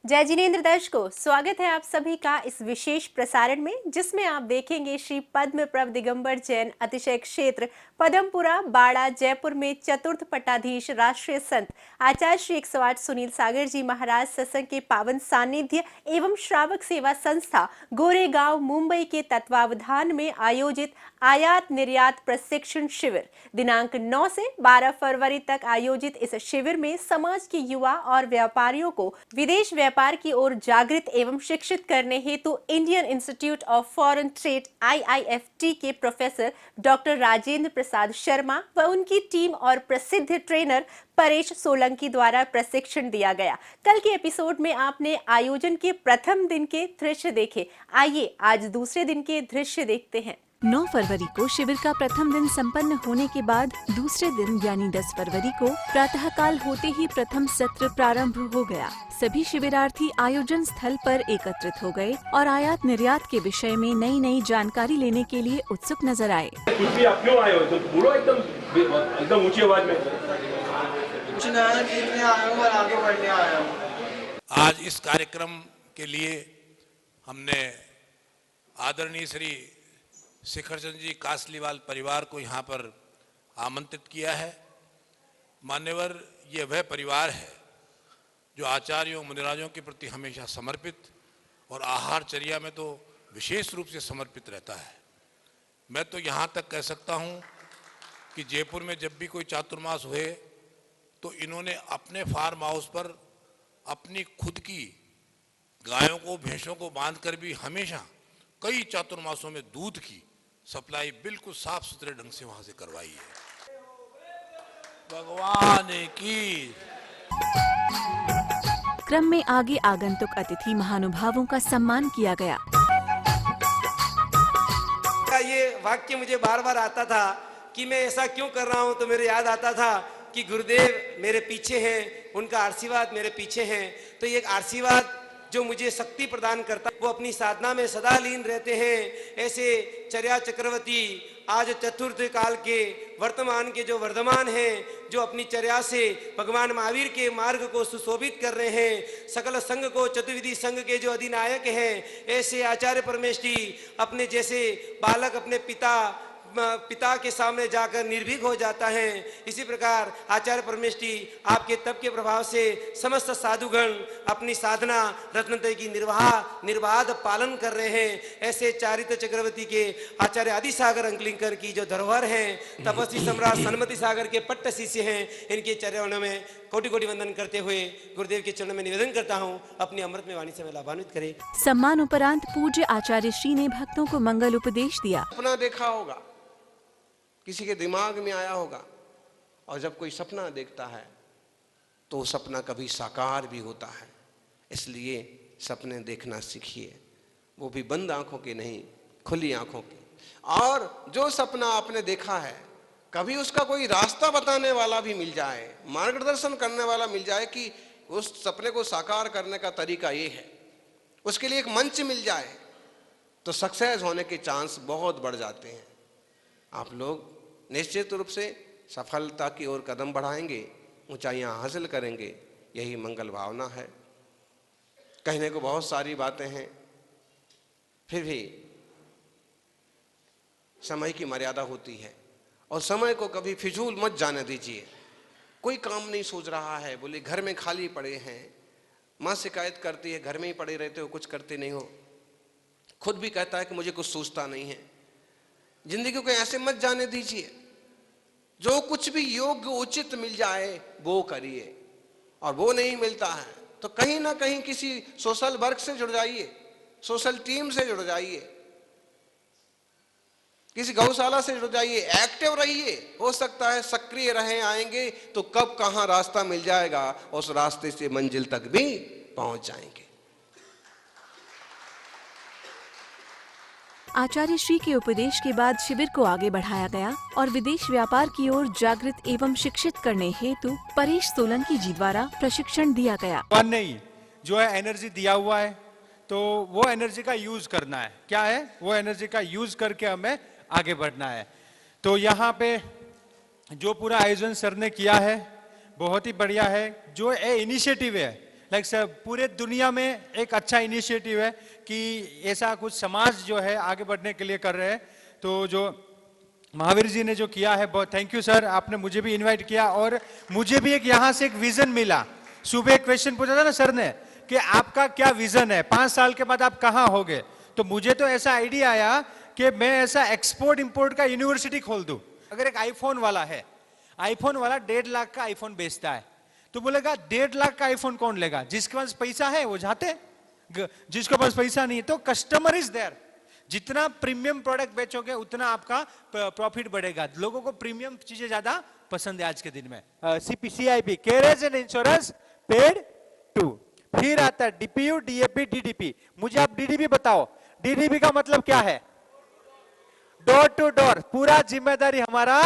जय जिनेन्द्र दर्शकों, स्वागत है आप सभी का इस विशेष प्रसारण में जिसमें आप देखेंगे श्री पद्म प्रभ दिगंबर जैन अतिशय क्षेत्र पदमपुरा बाड़ा जयपुर में चतुर्थ पट्टाधीश राष्ट्रीय संत आचार्य श्री 108 सुनील सागर जी महाराज सत्संग के पावन सानिध्य एवं श्रावक सेवा संस्था गोरेगांव मुंबई के तत्वावधान में आयोजित आयात निर्यात प्रशिक्षण शिविर दिनांक 9 से 12 फरवरी तक आयोजित इस शिविर में समाज के युवा और व्यापारियों को विदेश व्यापार की ओर जागृत एवं शिक्षित करने हेतु Indian institute of foreign trade IIFT के प्रोफेसर डॉक्टर राजेंद्र प्रसाद शर्मा व उनकी टीम और प्रसिद्ध ट्रेनर परेश सोलंकी द्वारा प्रशिक्षण दिया गया। कल के एपिसोड में आपने आयोजन के प्रथम दिन के दृश्य देखे। आइए आज दूसरे दिन के दृश्य देखते हैं। 9 फरवरी को शिविर का प्रथम दिन संपन्न होने के बाद दूसरे दिन यानी 10 फरवरी को प्रातःकाल होते ही प्रथम सत्र प्रारंभ हो गया। सभी शिविरार्थी आयोजन स्थल पर एकत्रित हो गए और आयात निर्यात के विषय में नई नई जानकारी लेने के लिए उत्सुक नजर आए। कुछ भी आप क्यों आए हो तो बोलो एकदम ऊंची आवाज में। आगे बढ़ने आया हूँ। आज इस कार्यक्रम के लिए हमने आदरणीय श्री शिखर चंद जी कासलीवाल परिवार को यहाँ पर आमंत्रित किया है। मान्यवर, ये वह परिवार है जो आचार्यों मुनिराजों के प्रति हमेशा समर्पित और आहारचर्या में तो विशेष रूप से समर्पित रहता है। मैं तो यहाँ तक कह सकता हूँ कि जयपुर में जब भी कोई चातुर्मास हुए तो इन्होंने अपने फार्म हाउस पर अपनी खुद की गायों को भैंसों को बांधकर भी हमेशा कई चातुर्मासों में दूध की सप्लाई बिल्कुल साफ सुथरे ढंग से वहां से करवाई है। भगवान की। क्रम में आगे आगंतुक अतिथि महानुभावों का सम्मान किया गया। ये वाक्य मुझे बार बार आता था कि मैं ऐसा क्यों कर रहा हूँ, तो मेरे याद आता था कि गुरुदेव मेरे पीछे हैं, उनका आशीर्वाद मेरे पीछे हैं। तो ये आशीर्वाद जो मुझे शक्ति प्रदान करता, वो अपनी साधना में सदा लीन रहते हैं। ऐसे चर्या चक्रवर्ती आज चतुर्थ काल के वर्तमान के जो वर्धमान हैं, जो अपनी चर्या से भगवान महावीर के मार्ग को सुशोभित कर रहे हैं, सकल संघ को चतुर्विधि संघ के जो अधिनायक हैं, ऐसे आचार्य परमेष्ठी अपने जैसे बालक अपने पिता के सामने जाकर निर्भीक हो जाता है। इसी प्रकार आचार्य परमेष्ठी आपके तप के प्रभाव से समस्त साधुगण अपनी साधना रत्नत्रय की निर्बाध पालन कर रहे हैं। ऐसे चारित्र चक्रवर्ती के आचार्य आदि सागर अंकलिंकर की जो धरोहर हैं, तपस्वी सम्राट सन्मति सागर के पट्ट शिष्य हैं, इनके चरणों में कोटि कोटि वंदन करते हुए गुरुदेव के चरणों में निवेदन करता हूँ, अपनी अमृत में वाणी से मैं लाभान्वित करे। सम्मान उपरांत पूज्य आचार्य श्री ने भक्तों को मंगल उपदेश दिया। सपना देखा होगा, किसी के दिमाग में आया होगा, और जब कोई सपना देखता है तो वो सपना कभी साकार भी होता है। इसलिए सपने देखना सीखिए, वो भी बंद आंखों के नहीं, खुली आंखों के। और जो सपना आपने देखा है, कभी उसका कोई रास्ता बताने वाला भी मिल जाए, मार्गदर्शन करने वाला मिल जाए कि उस सपने को साकार करने का तरीका ये है, उसके लिए एक मंच मिल जाए, तो सक्सेस होने के चांस बहुत बढ़ जाते हैं। आप लोग निश्चित रूप से सफलता की ओर कदम बढ़ाएंगे, ऊंचाइयां हासिल करेंगे, यही मंगल भावना है। कहने को बहुत सारी बातें हैं, फिर भी समय की मर्यादा होती है, और समय को कभी फिजूल मत जाने दीजिए। कोई काम नहीं सोच रहा है, बोले घर में खाली पड़े हैं, माँ शिकायत करती है घर में ही पड़े रहते हो, कुछ करते नहीं हो। खुद भी कहता है कि मुझे कुछ सोचता नहीं है। जिंदगी को ऐसे मत जाने दीजिए, जो कुछ भी योग्य उचित मिल जाए वो करिए, और वो नहीं मिलता है तो कहीं ना कहीं किसी सोशल वर्क से जुड़ जाइए, सोशल टीम से जुड़ जाइए, किसी गौशाला से जुड़ जाइए, एक्टिव रहिए। हो सकता है सक्रिय रहे आएंगे तो कब कहां रास्ता मिल जाएगा, उस रास्ते से मंजिल तक भी पहुंच जाएंगे। आचार्य श्री के उपदेश के बाद शिविर को आगे बढ़ाया गया और विदेश व्यापार की ओर जागृत एवं शिक्षित करने हेतु परेश सोलंकी जी द्वारा प्रशिक्षण दिया गया। नहीं, जो है एनर्जी दिया हुआ है, तो वो एनर्जी का यूज करना है। क्या है वो एनर्जी का यूज करके हमें आगे बढ़ना है। तो यहाँ पे जो पूरा आयोजन सर ने किया है बहुत ही बढ़िया है। जो इनिशिएटिव है लाइक सर पूरे दुनिया में एक अच्छा इनिशिएटिव है कि ऐसा कुछ समाज जो है आगे बढ़ने के लिए कर रहे हैं। तो जो महावीर जी ने जो किया है, बहुत थैंक यू सर, आपने मुझे भी इनवाइट किया और मुझे भी एक यहाँ से एक विजन मिला। सुबह एक क्वेश्चन पूछा था ना सर ने कि आपका क्या विजन है, 5 साल के बाद आप कहाँ होगे, तो मुझे तो ऐसा आइडिया आया कि मैं ऐसा एक्सपोर्ट इंपोर्ट का यूनिवर्सिटी खोल दूं। अगर एक आईफोन वाला है, आईफोन वाला 1.5 लाख का आईफोन बेचता है, तो बोलेगा 1.5 लाख का आईफोन कौन लेगा? जिसके पास पैसा है वो जाते, जिसके पास पैसा नहीं तो कस्टमर इज देयर। जितना प्रीमियम प्रोडक्ट बेचोगे उतना आपका प्रॉफिट बढ़ेगा। लोगों को प्रीमियम चीजें ज्यादा पसंद है आज के दिन में। CIP carriage and insurance paid to, फिर आता है DPU, DAP, DDP। मुझे आप DDP बताओ, DDP का मतलब क्या है? डोर टू डोर, पूरा जिम्मेदारी हमारा।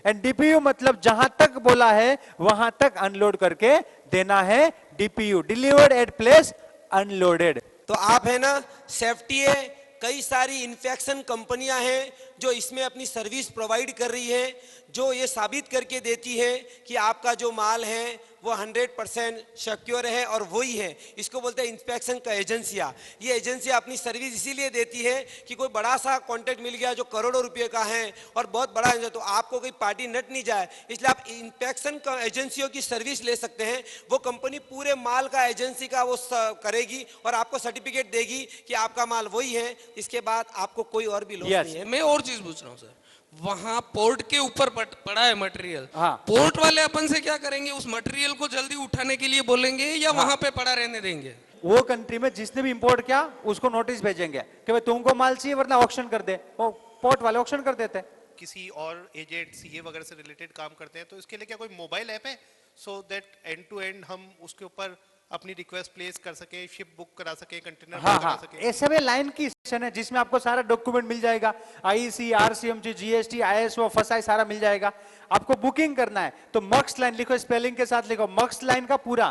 एंड DPU मतलब जहां तक बोला है वहां तक अनलोड करके देना है। DPU delivered at place unloaded. तो आप है ना, सेफ्टी है, कई सारी इन्फेक्शन कंपनियां हैं जो इसमें अपनी सर्विस प्रोवाइड कर रही है, जो ये साबित करके देती है कि आपका जो माल है वो 100% सिक्योर है और वही है। इसको बोलते हैं इंस्पेक्शन का एजेंसियां। ये एजेंसियां अपनी सर्विस इसीलिए देती है कि कोई बड़ा सा कॉन्ट्रैक्ट मिल गया जो करोड़ों रुपए का है और बहुत बड़ा है, तो आपको कोई पार्टी नट नहीं जाए, इसलिए आप इंस्पेक्शन का एजेंसियों की सर्विस ले सकते हैं। वो कंपनी पूरे माल का एजेंसी का वो करेगी और आपको सर्टिफिकेट देगी कि आपका माल वही है। इसके बाद आपको कोई और भी लॉस नहीं है। मैं और चीज पूछ रहा हूँ सर, वहां पोर्ट के ऊपर पड़ा है मटेरियल, हाँ। पोर्ट वाले अपन से क्या करेंगे? उस मटेरियल को जल्दी उठाने के लिए बोलेंगे या वहां पे पड़ा रहने देंगे? वो कंट्री में जिसने भी इंपोर्ट किया उसको नोटिस भेजेंगे कि भाई तुमको माल चाहिए वरना ऑक्शन कर दे। वो पोर्ट वाले ऑक्शन कर देते हैं। किसी और एजेंट CA वगैरह से रिलेटेड काम करते हैं, तो इसके लिए क्या कोई मोबाइल ऐप है so that end to end हम उसके ऊपर अपनी रिक्वेस्ट प्लेस कर सके, शिप बुक करा सके, कंटेनर हाँ बुक करा हाँ, सके? ये सब लाइन की सेक्शन है जिसमें आपको सारा डॉक्यूमेंट मिल जाएगा। IEC, RCMG, GST, ISO, FSI सारा मिल जाएगा। आपको बुकिंग करना है तो मक्स लाइन लिखो, स्पेलिंग के साथ लिखो, मक्स लाइन का पूरा।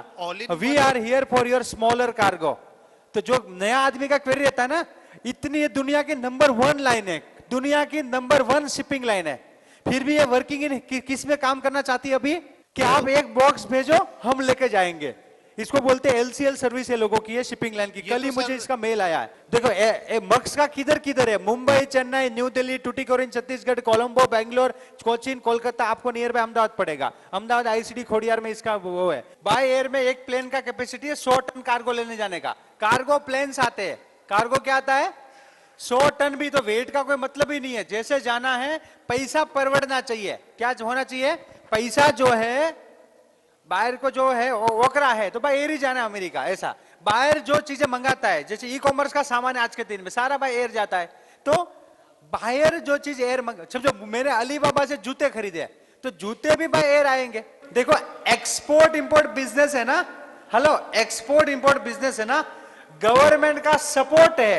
We are here for your smaller cargo. तो जो नया आदमी का क्वेरी रहता है ना, इतनी ये दुनिया की नंबर 1 लाइन है, दुनिया की नंबर 1 शिपिंग लाइन है, फिर भी ये वर्किंग इन किस में काम करना चाहती है अभी कि आप एक बॉक्स भेजो हम लेके जाएंगे। इसको बोलते हैं LCL सर्विस है लोगों की, है शिपिंग लाइन की। कल ही मुझे इसका मेल आया है। देखो मक्स का किधर किधर है, मुंबई, चेन्नई, न्यू दिल्ली, टूटिकोरिन, छत्तीसगढ़, कोलंबो, बेंगलोर, कोचीन, कोलकाता, आपको नियर बाय अहमदाबाद पड़ेगा। अहमदाबाद ICD खोडियार में इसका वो है। बाय एयर में एक प्लेन का कैपेसिटी है 100 टन कार्गो लेने जाने का। कार्गो प्लेन्स आते हैं, कार्गो क्या आता है 100 टन भी, तो वेट का कोई मतलब ही नहीं है। जैसे जाना है, पैसा परवड़ना चाहिए। क्या होना चाहिए? पैसा जो है बाहर को जो है वकरा है तो भाई एयर ही जाना है अमेरिका। ऐसा बाहर जो चीजें मंगाता है, जैसे ई-कॉमर्स का सामान आज के दिन में सारा बाय एयर जाता है, तो बाहर जो चीज एयर समझो, मैंने अलीबाबा से जूते खरीदे तो जूते भी बाय एयर आएंगे। देखो एक्सपोर्ट इंपोर्ट बिजनेस है ना, हेलो, एक्सपोर्ट इंपोर्ट बिजनेस है ना, गवर्नमेंट का सपोर्ट है,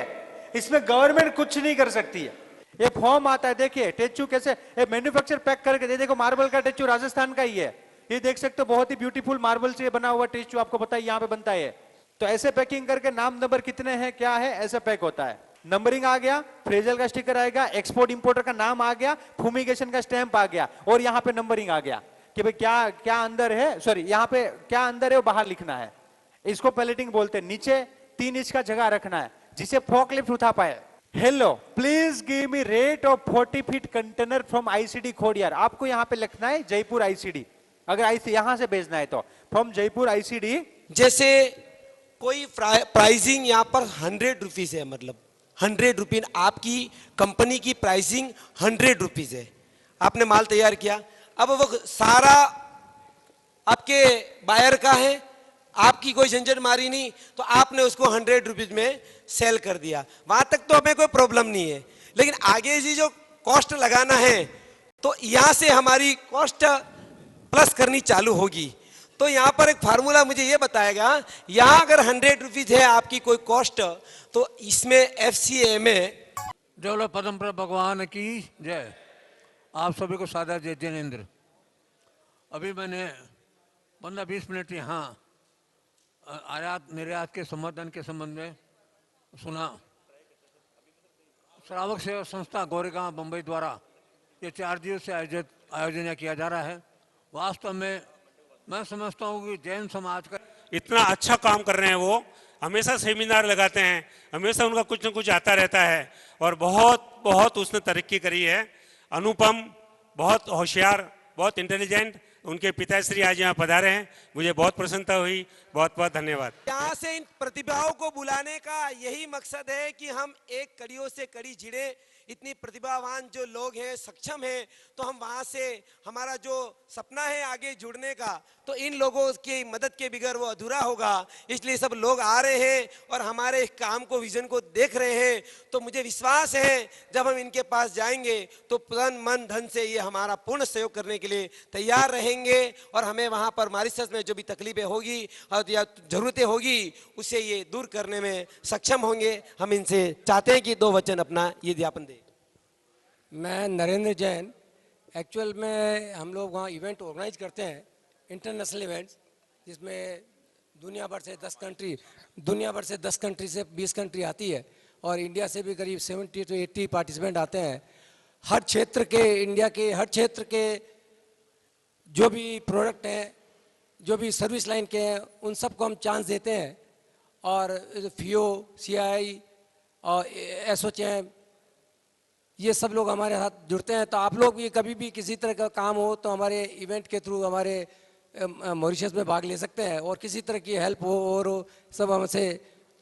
इसमें गवर्नमेंट कुछ नहीं कर सकती है। ये फॉर्म आता है, देखिए टेचू कैसे मैन्युफैक्चर पैक करके दे। देखो मार्बल का टेचू राजस्थान का ही है, ये देख सकते हो, बहुत ही ब्यूटीफुल मार्बल से बना हुआ टेचू, आपको पता है यहाँ पे बनता है। तो ऐसे पैकिंग करके नाम नंबर कितने हैं क्या है ऐसा पैक होता है। नंबरिंग आ गया, फ्रेजल का स्टिकर आएगा, एक्सपोर्ट इंपोर्टर का नाम आ गया, फूमिगेशन का स्टैंप आ गया और यहाँ पे नंबरिंग आ गया कि भाई क्या क्या अंदर है, सॉरी यहाँ पे क्या अंदर है वो बाहर लिखना है। इसको पैलेटिंग बोलते हैं। नीचे 3 इंच का जगह रखना है जिसे फॉकलिफ्ट उठा पाए। Hello, please give me rate of 40 feet container from ICD Khodiyar. आपको यहाँ पे लिखना है जयपुर ICD, अगर ICD यहां से भेजना है तो फ्रॉम जयपुर ICD। जैसे कोई प्राइसिंग यहाँ पर 100 रुपीज है, मतलब 100 रुपीज आपकी कंपनी की प्राइसिंग 100 रुपीज है। आपने माल तैयार किया, अब वो सारा आपके बायर का है, आपकी कोई झंझट मारी नहीं, तो आपने उसको 100 रुपीज में सेल कर दिया, वहां तक तो हमें कोई प्रॉब्लम नहीं है। लेकिन आगे जी जो कॉस्ट लगाना है, तो यहां से हमारी कॉस्ट प्लस करनी चालू होगी। तो यहाँ पर एक फार्मूला मुझे ये बताएगा, यहाँ अगर 100 रुपीज है आपकी कोई कॉस्ट, तो इसमें FCA में जो पदमपुरा भगवान की जय। आप सभी को सादा जय जिनेंद्र। अभी मैंने 15-20 मिनट यहाँ आयात निर्यात के संवर्धन के संबंध में सुना। श्रावक सेवा संस्था गोरेगांव मुंबई द्वारा ये 4 दिवसीय आयोजन किया जा रहा है। वास्तव में मैं समझता हूँ कि जैन समाज का इतना अच्छा काम कर रहे हैं। वो हमेशा सेमिनार लगाते हैं, हमेशा उनका कुछ न कुछ आता रहता है और बहुत बहुत उसने तरक्की करी है। अनुपम, बहुत होशियार, बहुत इंटेलिजेंट। उनके पिताश्री आज यहाँ पधारे हैं, मुझे बहुत प्रसन्नता हुई। बहुत बहुत धन्यवाद। यहाँ से इन प्रतिभाओं को बुलाने का यही मकसद है कि हम एक कड़ियों से कड़ी जिड़े। इतनी प्रतिभावान जो लोग हैं, सक्षम हैं, तो हम वहाँ से, हमारा जो सपना है आगे जुड़ने का, तो इन लोगों की मदद के बगैर वो अधूरा होगा। इसलिए सब लोग आ रहे हैं और हमारे काम को, विजन को देख रहे हैं। तो मुझे विश्वास है जब हम इनके पास जाएंगे तो तन मन धन से ये हमारा पूर्ण सहयोग करने के लिए तैयार रहेंगे और हमें वहाँ पर मॉरिशस में जो भी तकलीफें होगी और या जरूरतें होगी उसे ये दूर करने में सक्षम होंगे। हम इनसे चाहते हैं कि 2 वचन अपना ये ज्ञापन दें। मैं नरेंद्र जैन। एक्चुअल में हम लोग वहाँ इवेंट ऑर्गेनाइज करते हैं, इंटरनेशनल इवेंट्स, जिसमें दुनिया भर से 10 कंट्री से 20 कंट्री आती है और इंडिया से भी करीब 70 to 80 पार्टिसिपेंट आते हैं। हर क्षेत्र के, इंडिया के हर क्षेत्र के जो भी प्रोडक्ट हैं, जो भी सर्विस लाइन के हैं, उन सबको हम चांस देते हैं। और FIO, CII और एसोचैम, ये सब लोग हमारे साथ जुड़ते हैं। तो आप लोग भी कभी भी किसी तरह का काम हो तो हमारे इवेंट के थ्रू हमारे मॉरिशस में भाग ले सकते हैं और किसी तरह की हेल्प हो और सब हमसे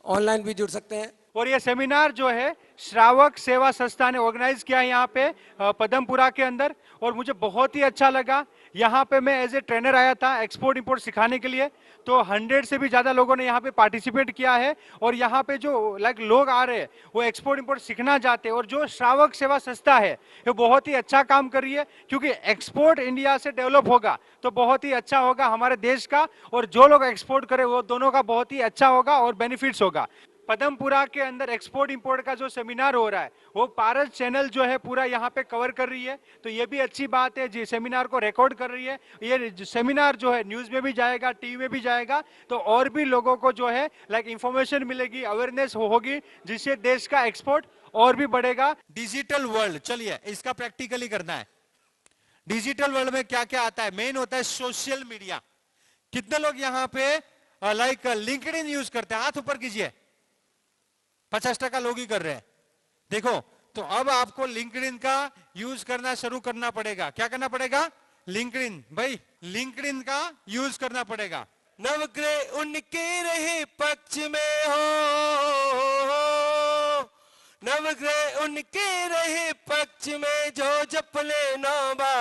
ऑनलाइन भी जुड़ सकते हैं। और ये सेमिनार जो है श्रावक सेवा संस्था ने ऑर्गेनाइज किया है यहाँ पे पदमपुरा के अंदर, और मुझे बहुत ही अच्छा लगा। यहाँ पे मैं एज ए ट्रेनर आया था एक्सपोर्ट इंपोर्ट सिखाने के लिए, तो 100 से भी ज़्यादा लोगों ने यहाँ पे पार्टिसिपेट किया है। और यहाँ पे जो लोग आ रहे हैं वो एक्सपोर्ट इंपोर्ट सीखना चाहते हैं। और जो श्रावक सेवा संस्था है वो बहुत ही अच्छा काम कर रही है, क्योंकि एक्सपोर्ट इंडिया से डेवलप होगा तो बहुत ही अच्छा होगा हमारे देश का, और जो लोग एक्सपोर्ट करें वो दोनों का बहुत ही अच्छा होगा और बेनिफिट्स होगा। पदमपुरा के अंदर एक्सपोर्ट इंपोर्ट का जो सेमिनार हो रहा है वो पारस चैनल जो है पूरा यहाँ पे कवर कर रही है, तो ये भी अच्छी बात है। जी सेमिनार को रिकॉर्ड कर रही है। ये सेमिनार जो है न्यूज में भी जाएगा, टीवी में भी जाएगा, तो और भी लोगों को जो है इंफॉर्मेशन मिलेगी, अवेयरनेस होगी, जिससे देश का एक्सपोर्ट और भी बढ़ेगा। डिजिटल वर्ल्ड, चलिए इसका प्रैक्टिकली करना है। डिजिटल वर्ल्ड में क्या क्या आता है? मेन होता है सोशल मीडिया। कितने लोग यहाँ पे लिंक्डइन यूज करते हैं? हाथ ऊपर कीजिए। 50% लोग ही कर रहे हैं। देखो, तो अब आपको लिंक्डइन का यूज करना शुरू करना पड़ेगा। क्या करना पड़ेगा? लिंक्डइन, भाई लिंक्डइन का यूज करना पड़ेगा। नवग्रह उनके रहे पक्ष में हो, नवग्रह उनके रहे पक्ष में, जो जप ले नौबा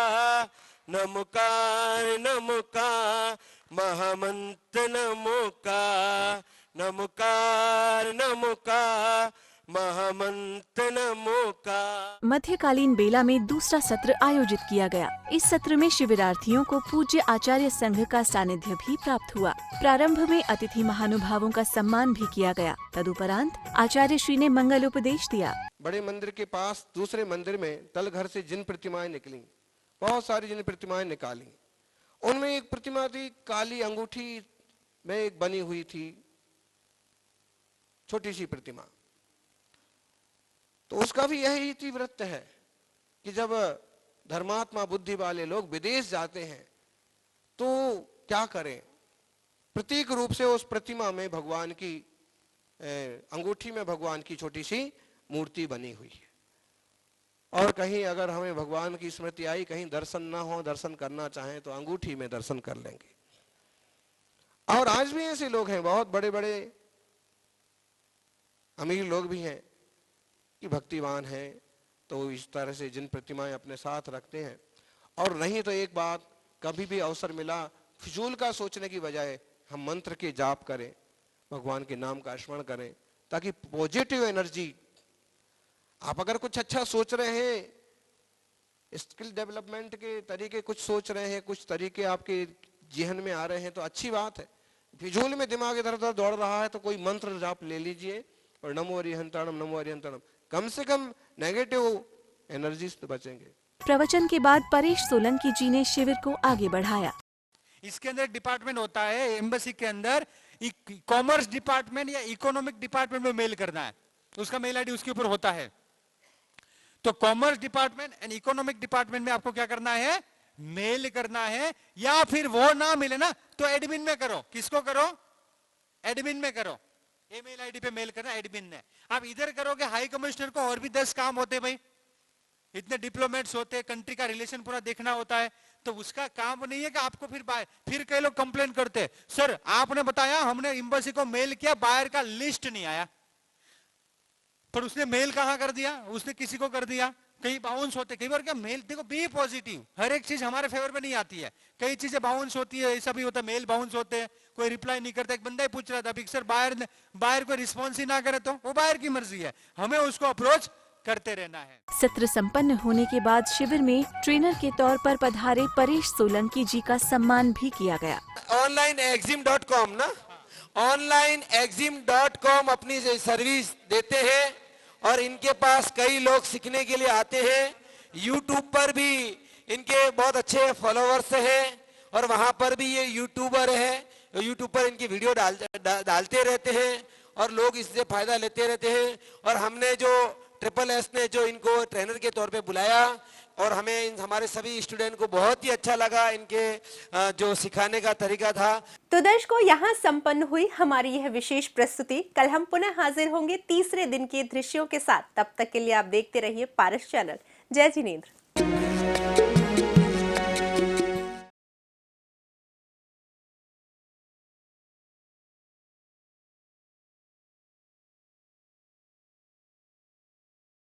नमोकार नमोकार, महामंत्र नमोकार नमोकार नमोकार, महामंत्र नमोकार। मध्यकालीन बेला में दूसरा सत्र आयोजित किया गया। इस सत्र में शिविरार्थियों को पूज्य आचार्य संघ का सानिध्य भी प्राप्त हुआ। प्रारंभ में अतिथि महानुभावों का सम्मान भी किया गया। तदुपरांत आचार्य श्री ने मंगल उपदेश दिया। बड़े मंदिर के पास दूसरे मंदिर में तलघर से जिन प्रतिमाएं निकली, बहुत सारी जिन प्रतिमाएं निकाली, उनमें एक प्रतिमा थी काली अंगूठी में एक बनी हुई थी छोटी सी प्रतिमा। तो उसका भी यही तीव्रत्व है कि जब धर्मात्मा बुद्धि वाले लोग विदेश जाते हैं तो क्या करें? प्रतीक रूप से उस प्रतिमा में भगवान की अंगूठी में भगवान की छोटी सी मूर्ति बनी हुई है। और कहीं अगर हमें भगवान की स्मृति आई, कहीं दर्शन ना हो, दर्शन करना चाहें तो अंगूठी में दर्शन कर लेंगे। और आज भी ऐसे लोग हैं, बहुत बड़े बड़े अमीर लोग भी हैं कि भक्तिवान हैं, तो इस तरह से जिन प्रतिमाएं अपने साथ रखते हैं। और नहीं तो एक बात, कभी भी अवसर मिला फिजूल का सोचने की बजाय हम मंत्र के जाप करें, भगवान के नाम का स्मरण करें, ताकि पॉजिटिव एनर्जी, आप अगर कुछ अच्छा सोच रहे हैं, स्किल डेवलपमेंट के तरीके कुछ सोच रहे हैं, कुछ तरीके आपके जहन में आ रहे हैं तो अच्छी बात है। फिजूल में दिमाग इधर उधर दौड़ रहा है तो कोई मंत्र जाप ले लीजिए और नमो अरिहंताणम नमो अरिहंताणम, कम से कम नेगेटिव एनर्जी से बचेंगे। प्रवचन के बाद परेश सोलंकी जी ने शिविर को आगे बढ़ाया। इसके अंदर डिपार्टमेंट होता है एम्बेसी के अंदर, कॉमर्स डिपार्टमेंट या इकोनॉमिक डिपार्टमेंट में मेल करना है, उसका मेल आईडी उसके ऊपर होता है। तो commerce department and economic department में आपको क्या करना है? मेल करना है, या फिर वो ना मिले ना तो एडमिन में करो। किसको करो? एडमिन में करो, ईमेल आईडी पे मेल करना एडमिन ने। आप इधर करोगे हाई कमिश्नर को और भी 10 काम होते भाई, इतने डिप्लोमेट्स होते, कंट्री का रिलेशन पूरा देखना होता है, तो उसका काम नहीं है कि आपको फिर कई लोग कंप्लेन करते हैं, सर आपने बताया हमने एम्बेसी को मेल किया, बायर का लिस्ट नहीं आया। पर उसने मेल कहां कर दिया, उसने किसी को कर दिया, कहीं बाउंस होते, कई बार क्या मेल, देखो बी पॉजिटिव, हर एक चीज हमारे फेवर में नहीं आती है, कई चीजें बाउंस होती है, ऐसा भी होता है, मेल बाउंस होते हैं, कोई रिप्लाई नहीं करता। एक बंदा ही पूछ रहा था अभी, सर बायर को रिस्पॉन्स ही ना करे तो वो बायर की मर्जी है, हमें उसको अप्रोच करते रहना है। सत्र संपन्न होने के बाद शिविर में ट्रेनर के तौर पर पधारे परेश सोलंकी जी का सम्मान भी किया गया। onlineexim.com ना, onlineexim.com अपनी सर्विस देते हैं और इनके पास कई लोग सीखने के लिए आते हैं। YouTube पर भी इनके बहुत अच्छे फॉलोअर्स हैं और वहां पर भी ये यूट्यूबर है, यूट्यूब पर इनकी वीडियो डालते रहते हैं और लोग इससे फायदा लेते रहते हैं। और हमने जो SSS ने जो इनको ट्रेनर के तौर पे बुलाया और हमें हमारे सभी स्टूडेंट को बहुत ही अच्छा लगा, इनके जो सिखाने का तरीका था। तो दर्शकों, यहाँ संपन्न हुई हमारी यह विशेष प्रस्तुति। कल हम पुनः हाजिर होंगे तीसरे दिन के दृश्यों के साथ। तब तक के लिए आप देखते रहिए पारस चैनल। जय जिनेंद्र।